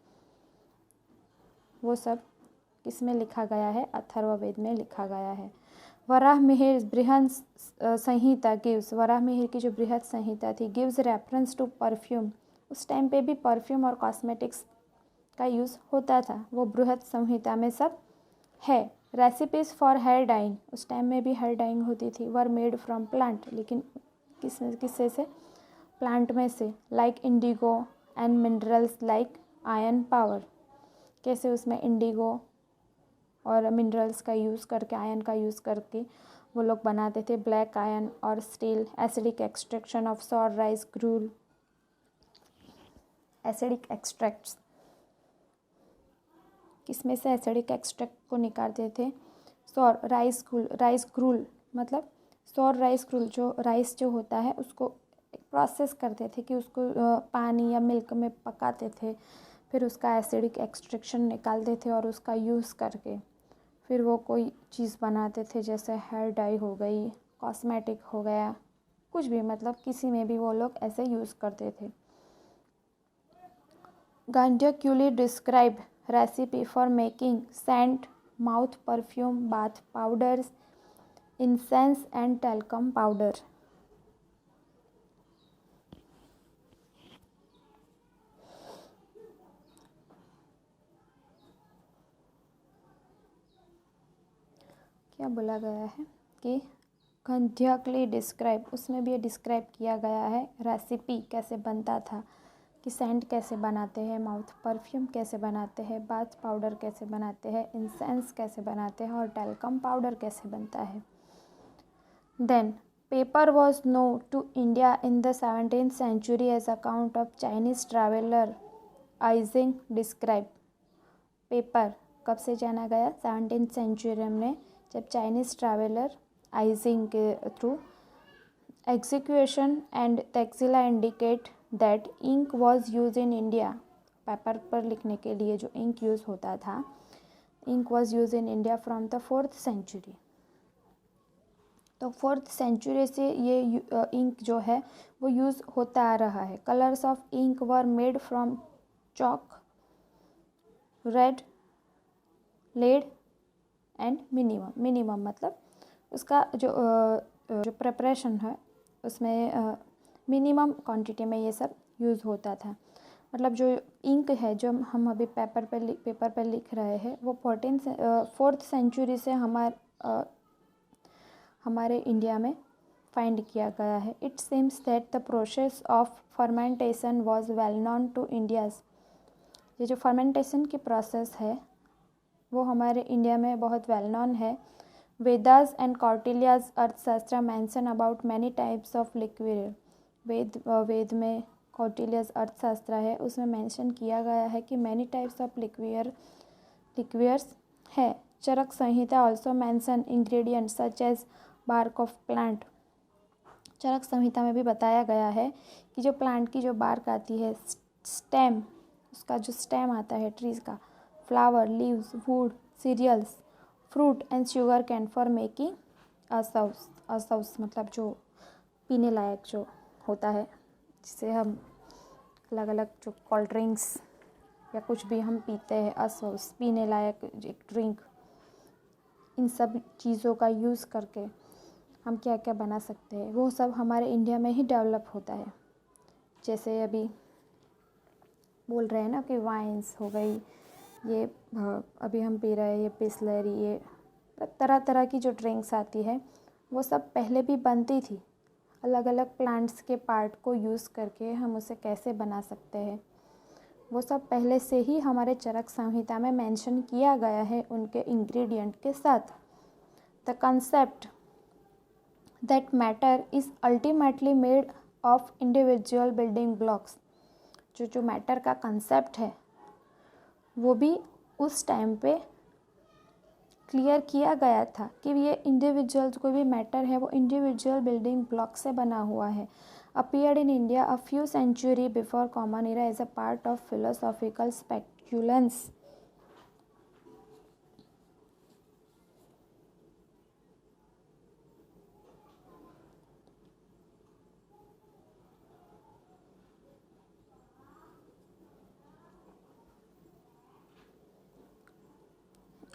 वो सब किस में लिखा गया है, अथर्ववेद में लिखा गया है। वराह मिहिर बृहद संहिता गिव्स, वराह मिहिर की जो बृहद संहिता थी, गिव्स रेफरेंस टू परफ्यूम। उस टाइम पे भी परफ्यूम और कॉस्मेटिक्स का यूज़ होता था, वो बृहद संहिता में सब है। रेसिपीज़ फॉर हेयर डाइंग, उस टाइम में भी हेयर डाइंग होती थी। वर मेड फ्रॉम प्लांट, लेकिन किससे से, प्लांट में से। Like Indigo and minerals like iron power, कैसे उसमें इंडिगो और मिनरल्स का यूज़ करके, आयरन का यूज़ करके वो लोग बनाते थे। ब्लैक आयरन और steel, acidic extraction of sour rice gruel, acidic extracts, किसमें से एसिडिक एक्सट्रैक्ट को निकालते थे, sour rice gruel, rice gruel मतलब सॉर राइस ग्रूल, जो राइस जो होता है उसको प्रोसेस करते थे कि उसको पानी या मिल्क में पकाते थे, फिर उसका एसिडिक एक्सट्रैक्शन निकालते थे और उसका यूज़ करके फिर वो कोई चीज़ बनाते थे, जैसे हेयर डाई हो गई, कॉस्मेटिक हो गया, कुछ भी, मतलब किसी में भी वो लोग ऐसे यूज़ करते थे। Gandyaculi describe recipe for making scent, mouth perfume, bath powders, incense and talcum powder. क्या बोला गया है कि गंध्यकली डिस्क्राइब, उसमें भी ये डिस्क्राइब किया गया है रेसिपी कैसे बनता था, कि सेंट कैसे बनाते हैं, माउथ परफ्यूम कैसे बनाते हैं, बाथ पाउडर कैसे बनाते हैं, इंसेंस कैसे बनाते हैं और टैल्कम पाउडर कैसे बनता है। Then paper was known to India in the 17th century as account of Chinese traveller I-tsing describe. Paper कब से जाना गया, 17th century में, जब चाइनीज़ ट्रैवलर आइजिंग के थ्रू। Excavation and Taxila indicate that ink was use in India, पेपर पर लिखने के लिए जो इंक यूज़ होता था, ink was use in India from the 4th century। तो 4th century से ये इंक जो है वो यूज़ होता आ रहा है। Colours of ink were made from chalk, red, lead and minimum मतलब उसका जो प्रिपरेशन है उसमें मिनिमम क्वांटिटी में ये सब यूज़ होता था। मतलब जो इंक है जो हम अभी पेपर पे लिख रहे हैं वो 4th century से हमारे इंडिया में फाइंड किया गया है। It seems that the process of fermentation was well known to Indians, ये जो फर्मेंटेशन की प्रोसेस है वो हमारे इंडिया में बहुत वेल नॉन है। Vedas and Kautilya's Arthashastra mention about many types of liquid, Veda में कौटिल्याज अर्थशास्त्र है, उसमें मेंशन किया गया है कि मैनी टाइप्स ऑफ लिक्वियर्स है। Charaka Samhita also mention ingredients such as bark of plant, Charaka Samhita में भी बताया गया है कि जो प्लांट की जो बार्क आती है, स्टेम, उसका जो स्टेम आता है ट्रीज़ का, flower, leaves, wood, cereals, fruit and sugarcane for making asavas मतलब जो पीने लायक जो होता है, जिसे हम अलग अलग जो कोल्ड ड्रिंक्स या कुछ भी हम पीते हैं, असोस पीने लायक एक ड्रिंक, इन सब चीज़ों का यूज़ करके हम क्या क्या बना सकते हैं, वो सब हमारे इंडिया में ही डेवलप होता है। जैसे अभी बोल रहे हैं ना कि वाइन्स हो गई, ये अभी हम पी रहे हैं, ये बिसलरी, ये तरह तरह की जो ड्रिंक्स आती है वो सब पहले भी बनती थी। अलग अलग प्लांट्स के पार्ट को यूज़ करके हम उसे कैसे बना सकते हैं, वो सब पहले से ही हमारे चरक संहिता में मेंशन किया गया है उनके इंग्रेडिएंट के साथ। The concept that matter is ultimately made of individual building blocks, जो मैटर का कंसेप्ट है वो भी उस टाइम पे क्लियर किया गया था कि ये इंडिविजुअल कोई भी मैटर है वो इंडिविजुअल बिल्डिंग ब्लॉक से बना हुआ है। Appeared in India a few century before common era as a part of philosophical speculations.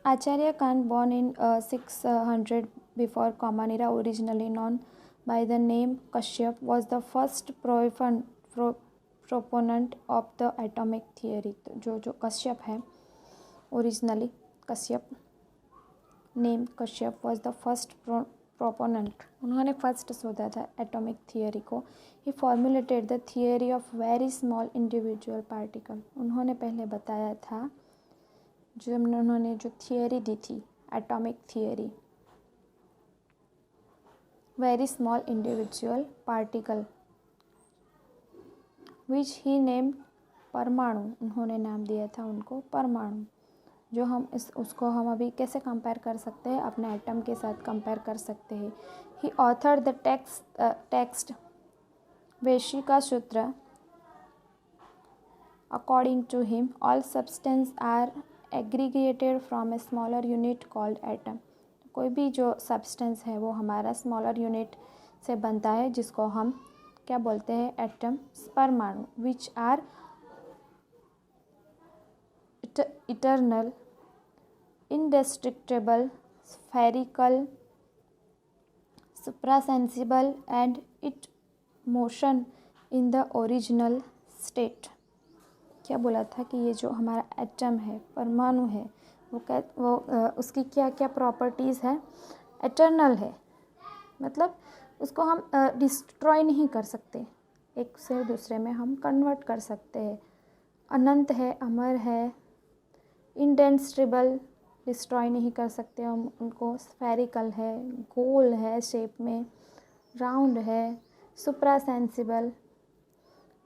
Acharya Kant, born in 600 before Common Era, originally known by the name Kashyap, was the first proponent of the atomic theory. जो कश्यप है, originally Kashyap, name Kashyap, was the first proponent, उन्होंने first शोधा था atomic theory को। ही formulated the theory of very small individual particle, उन्होंने पहले बताया था, जो उन्होंने जो थियोरी दी थी atomic theory, very small individual particle, which he name paramanu, उन्होंने नाम दिया था उनको परमाणु। जो हम उसको हम अभी कैसे कंपेयर कर सकते हैं, अपने एटम के साथ कंपेयर कर सकते हैं। He author the text Vaisheshika Sutra. According to him all substance are aggregated from a smaller unit called atom, कोई भी जो सब्सटेंस है वो हमारा स्मॉलर यूनिट से बनता है जिसको हम क्या बोलते हैं, एटम, परमाणु, which are eternal, indestructible, spherical, suprasensible and it motion in the original state। क्या बोला था कि ये जो हमारा एटम है, परमाणु है, वो उसकी क्या क्या प्रॉपर्टीज़ है, एटर्नल है, मतलब उसको हम डिस्ट्रॉय नहीं कर सकते, एक से दूसरे में हम कन्वर्ट कर सकते हैं, अनंत है, अमर है, इंडेस्ट्रिबल, डिस्ट्रॉय नहीं कर सकते हम उनको, स्फेरिकल है, गोल है शेप में, राउंड है, सुप्रा सेंसिबल,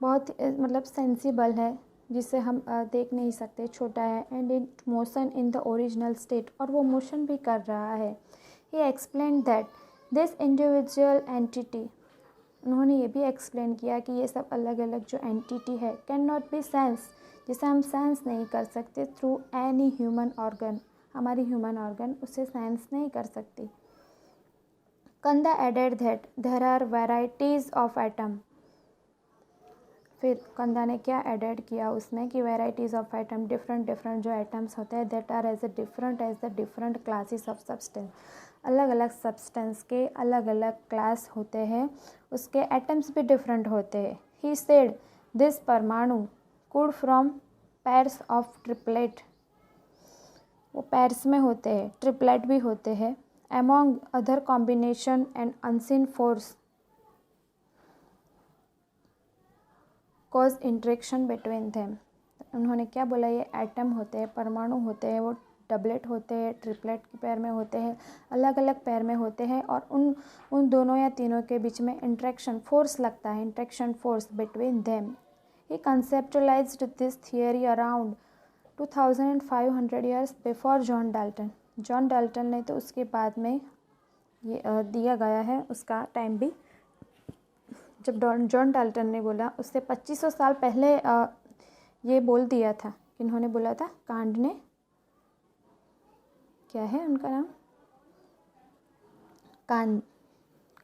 बहुत मतलब सेंसिबल है जिसे हम देख नहीं सकते, छोटा है, and it motion in the original state, और वो मोशन भी कर रहा है। He explain that this individual entity, उन्होंने ये भी एक्सप्लेन किया कि ये सब अलग अलग जो एंटिटी है कैन नॉट बी सेंस, जिसे हम सेंस नहीं कर सकते थ्रू एनी ह्यूमन ऑर्गन, हमारी ह्यूमन ऑर्गन उसे सेंस नहीं कर सकती। Kanada added that there are varieties of atom, फिर कंदा ने क्या एडेड किया उसमें कि varieties of atom, different different जो एटम्स होते हैं, that are as the different classes of substance, अलग अलग सब्सटेंस के अलग अलग क्लास होते हैं, उसके एटम्स भी डिफरेंट होते हैं। ही सेड दिस परमाणु could from pairs of triplet, वो पैर्स में होते हैं, ट्रिपलेट भी होते हैं, among other combination and unseen force cause interaction between them। उन्होंने क्या बोला, ये एटम होते हैं, परमाणु होते हैं, वो डबलेट होते हैं, ट्रिपलेट के पैर में होते हैं, अलग अलग पैर में होते हैं, और उन दोनों या तीनों के बीच में इंट्रैक्शन फोर्स लगता है, interaction force between them. He कंसेप्चुलाइज्ड this theory around 2500 years before John Dalton. John Dalton ने तो उसके बाद में ये दिया गया है उसका टाइम भी, जब जॉन डाल्टन ने बोला उससे 2500 साल पहले ये बोल दिया था, इन्होंने बोला था, कांड ने, क्या है उनका नाम,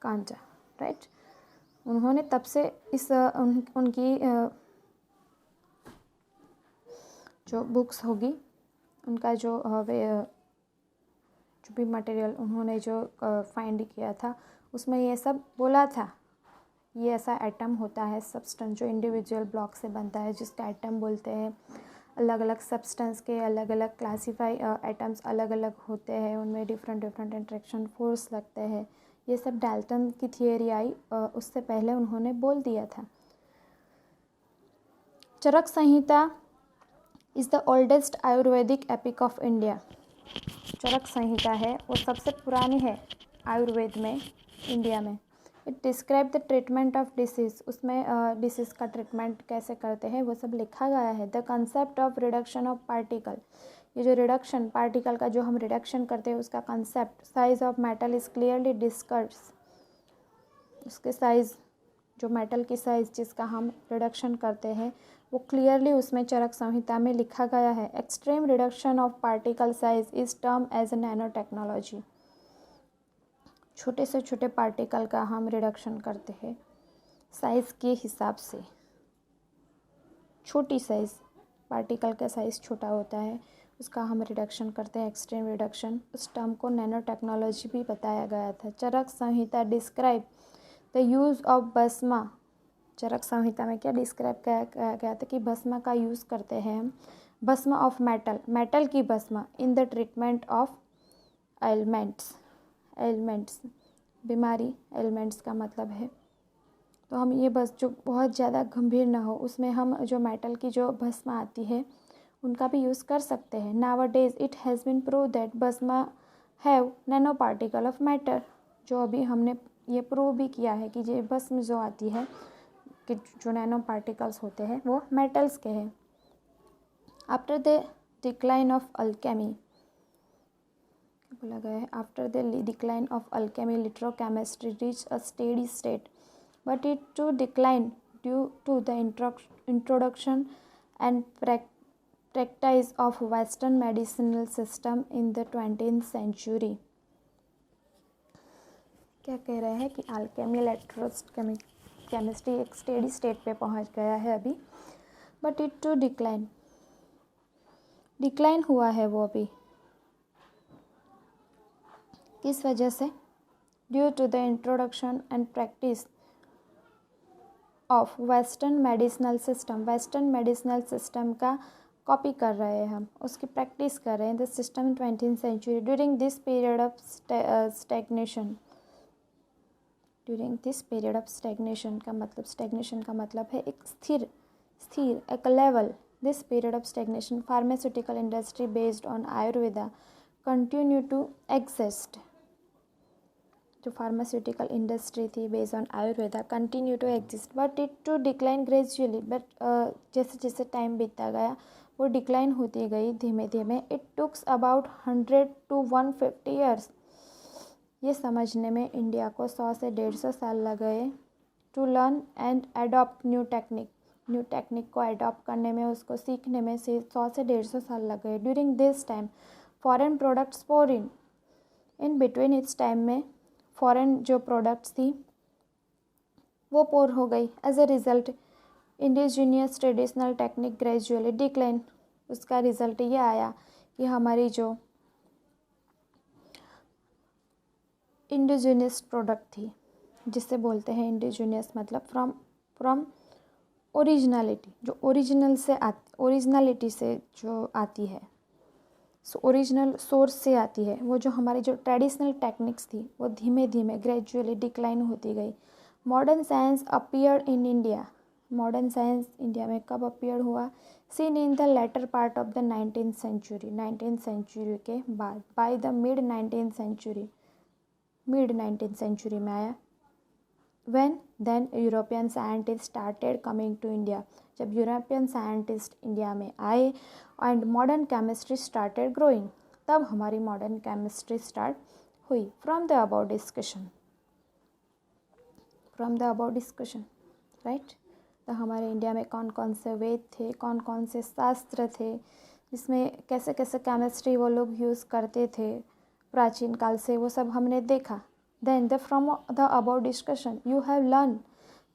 कांचा, राइट, उन्होंने तब से इस उनकी जो बुक्स होगी उनका जो भी मटेरियल उन्होंने जो फाइंड किया था उसमें ये सब बोला था। ये ऐसा एटम होता है सब्सटेंस जो इंडिविजुअल ब्लॉक से बनता है जिसका एटम बोलते हैं। अलग अलग सब्सटेंस के अलग अलग क्लासीफाई एटम्स अलग अलग होते हैं, उनमें डिफरेंट डिफरेंट इंट्रैक्शन फोर्स लगते हैं। ये सब डाल्टन की थियरी आई उससे पहले उन्होंने बोल दिया था। Charaka Samhita is the oldest Ayurvedic epic of India. Charaka Samhita है वो सबसे पुरानी है आयुर्वेद में, इंडिया में। It describe the treatment of disease, उसमें डिसीज़ का ट्रीटमेंट कैसे करते हैं वो सब लिखा गया है। The concept of reduction of particle, ये जो रिडक्शन पार्टिकल का जो हम रिडक्शन करते हैं उसका concept. Size of metal is clearly discuss, उसके साइज़ जो मेटल की साइज़ जिसका हम रिडक्शन करते हैं वो क्लियरली उसमें चरक संहिता में लिखा गया है। Extreme reduction of particle size is term as a nano technology, छोटे से छोटे पार्टिकल का हम रिडक्शन करते हैं साइज़ के हिसाब से। छोटी साइज़ पार्टिकल का साइज़ छोटा होता है उसका हम रिडक्शन करते हैं, एक्सट्रीम रिडक्शन। उस टर्म को नैनो टेक्नोलॉजी भी बताया गया था। चरक संहिता डिस्क्राइब द यूज़ ऑफ भस्मा, चरक संहिता में क्या डिस्क्राइब किया गया था कि भस्मा का यूज़ करते हैं हम, भस्मा ऑफ मेटल, मेटल की भस्मा, in the treatment of elements, elements बीमारी, एलिमेंट्स का मतलब है। तो हम ये बस जो बहुत ज़्यादा गंभीर ना हो उसमें हम जो मेटल की जो भस्मा आती है उनका भी यूज़ कर सकते हैं। Nowadays it has been prove that bhasma have nano particle of matter, जो अभी हमने ये प्रूव भी किया है कि ये भस्म जो आती है कि जो नैनो पार्टिकल्स होते हैं वो मेटल्स के हैं। After the decline of alchemy, बोला गया है after the decline of alchemy lithochemistry reach a steady state but it to decline due to the introduction and practice of western medicinal system in the 20th century. क्या कह रहे हैं कि alchemy chemistry एक steady state पे पहुंच गया है अभी, बट इट टू डिक्लाइन हुआ है वो अभी। किस वजह से? Due to the introduction and practice of western medicinal system, western medicinal system का कॉपी कर रहे हैं हम, उसकी प्रैक्टिस कर रहे हैं। The system 20th century during this period of stagnation, during this period of stagnation का मतलब, स्टैग्नेशन का मतलब है एक स्थिर एक level. This period of stagnation pharmaceutical industry based on Ayurveda continue to exist, जो फार्मास्यूटिकल इंडस्ट्री थी based on Ayurveda continue to exist but it to decline gradually, but जैसे जैसे टाइम बीतता गया वो डिक्लाइन होती गई धीमे धीमे। It takes about 100 to 150 years, ये समझने में इंडिया को 100 से 150 साल लग गए। To learn and adopt new technique को एडॉप्ट करने में, उसको सीखने में 100 से 150 साल लग गए। During this time foreign products pour in between, इस टाइम में फॉरेन जो प्रोडक्ट्स थी वो पोर हो गई। As a result indigenous traditional technique gradually decline, उसका रिज़ल्ट ये आया कि हमारी जो इंडिजीनियस प्रोडक्ट थी, जिसे बोलते हैं इंडिजीनियस मतलब फ्रॉम ओरिजिनलिटी, जो ओरिजिनलिटी से जो आती है, ओरिजिनल सोर्स से आती है, वो जो हमारी जो ट्रेडिशनल टेक्निक्स थी वो धीमे धीमे ग्रेजुअली डिक्लाइन होती गई। Modern science appeared in India, modern science India में कब अपीयर हुआ? Seen in the later part of the 19th century, 19th century के बाद, by the mid 19th century में आया। When then European scientist started coming to India, जब European scientist India में आए and modern chemistry started growing, तब हमारी modern chemistry start हुई। From the about discussion right. तो हमारे इंडिया में कौन कौन से वेद थे, कौन कौन से शास्त्र थे, जिसमें कैसे कैसे केमिस्ट्री वो लोग यूज़ करते थे प्राचीन काल से, वो सब हमने देखा। Then from the above discussion you have learned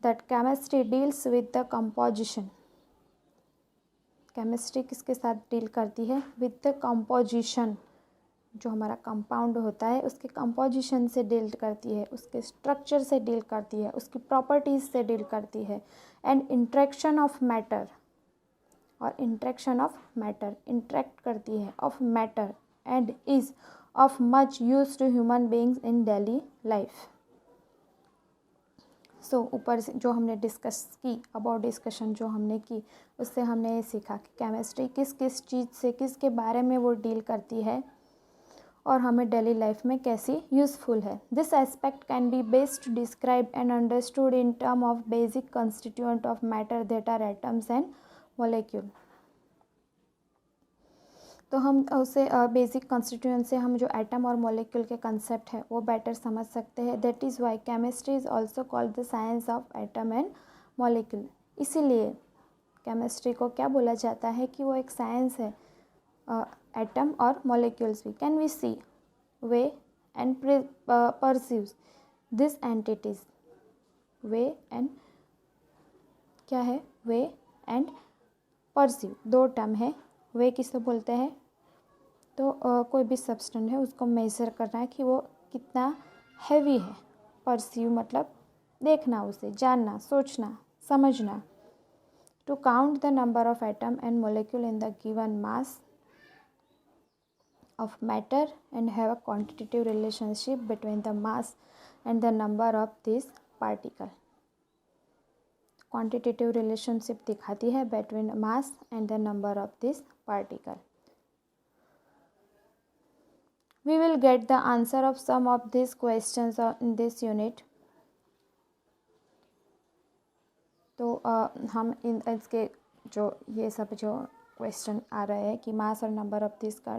that chemistry deals with the composition. Chemistry किसके साथ डील करती है? विद द कंपोजिशन, जो हमारा कंपाउंड होता है उसके कंपोजिशन से डील करती है, उसके स्ट्रक्चर से डील करती है, उसकी प्रॉपर्टीज़ से डील करती है, एंड इंट्रैक्शन ऑफ मैटर, और इंट्रैक्शन ऑफ मैटर, इंट्रैक्ट करती है of matter, and is of much use to human beings in daily life. So ऊपर से जो हमने डिस्कस की, अबाउट डिस्कशन जो हमने की, उससे हमने ये सीखा कि केमिस्ट्री किस किस चीज़ से, किसके बारे में वो डील करती है और हमें डेली लाइफ में कैसी यूज़फुल है। This aspect can be best describe and understood in term of basic constituent of matter that are atoms and molecule. तो हम उसे बेसिक कॉन्स्टिट्यूएंट से हम जो एटम और मॉलिक्यूल के कंसेप्ट है वो बेटर समझ सकते हैं। That is why chemistry is also called the science of atom and molecule. इसीलिए केमिस्ट्री को क्या बोला जाता है कि वो एक साइंस है एटम और मॉलिक्यूल्स भी। Can we see weigh and perceives this entities. Weigh and क्या है? वे एंड परसीव, दो टर्म है। वे किसे बोलते हैं? तो कोई भी सब्सटेंस है उसको मेज़र करना है कि वो कितना हैवी है। परसीव मतलब देखना, उसे जानना, सोचना, समझना। To count the number of atom and molecule in the given mass of matter and have a quantitative relationship between the mass and the number of these particle. Quantitative relationship दिखाती है between mass and the number of this particle. We will get the answer of some of these questions in this unit. तो हम इसके जो ये सब जो question आ रहे हैं कि मास और नंबर ऑफ दिस का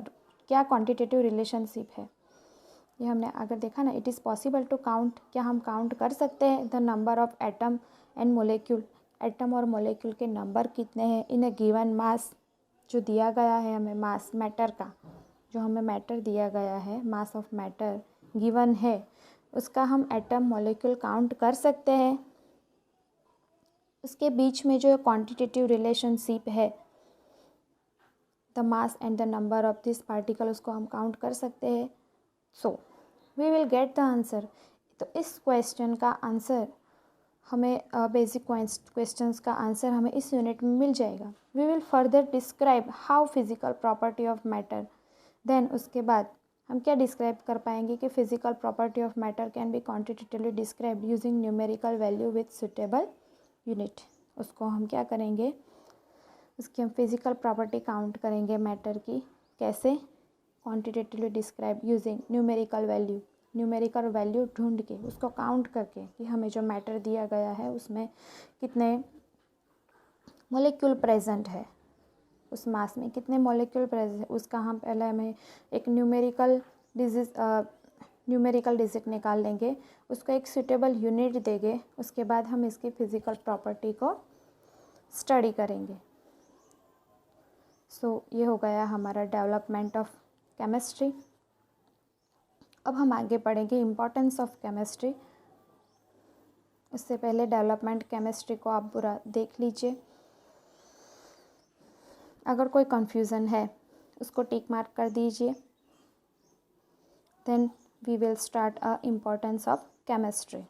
क्या क्वांटिटेटिव रिलेशनशिप है, ये हमने अगर देखा ना। It is possible to count, क्या हम काउंट कर सकते हैं the number of atom and molecule, atom और मोलिक्यूल के नंबर कितने हैं इन अ गिवन मास, जो दिया गया है हमें मास मैटर का, जो हमें मैटर दिया गया है, मास ऑफ मैटर गिवन है, उसका हम एटम मोलिक्यूल काउंट कर सकते हैं। उसके बीच में जो क्वांटिटेटिव रिलेशनशिप है the mass and the number of this particle, उसको हम काउंट कर सकते हैं। So we will get the answer. तो इस क्वेश्चन का आंसर हमें बेसिक क्वेश्चंस का आंसर हमें इस यूनिट में मिल जाएगा। We will further describe how physical property of matter, then उसके बाद हम क्या डिस्क्राइब कर पाएंगे कि physical property of matter can be quantitatively describe using numerical value with suitable unit. उसको हम क्या करेंगे, उसकी हम फिजिकल प्रॉपर्टी काउंट करेंगे मैटर की। कैसे? Quantitatively describe using numerical value, numerical value ढूंढ के उसको काउंट करके कि हमें जो मैटर दिया गया है उसमें कितने मॉलिक्यूल प्रेजेंट है, उस मास में कितने मॉलिक्यूल प्रेजेंट है, उसका हम पहले हमें एक न्यूमेरिकल डिजिट निकाल लेंगे, उसको एक सूटेबल यूनिट देंगे, उसके बाद हम इसकी फिजिकल प्रॉपर्टी को स्टडी करेंगे। सो ये हो गया हमारा डेवलपमेंट ऑफ केमिस्ट्री। अब हम आगे पढ़ेंगे इम्पोर्टेंस ऑफ केमिस्ट्री। उससे पहले डेवलपमेंट केमिस्ट्री को आप पूरा देख लीजिए। अगर कोई कन्फ्यूज़न है उसको टिक मार्क कर दीजिए। Then we will start importance of chemistry.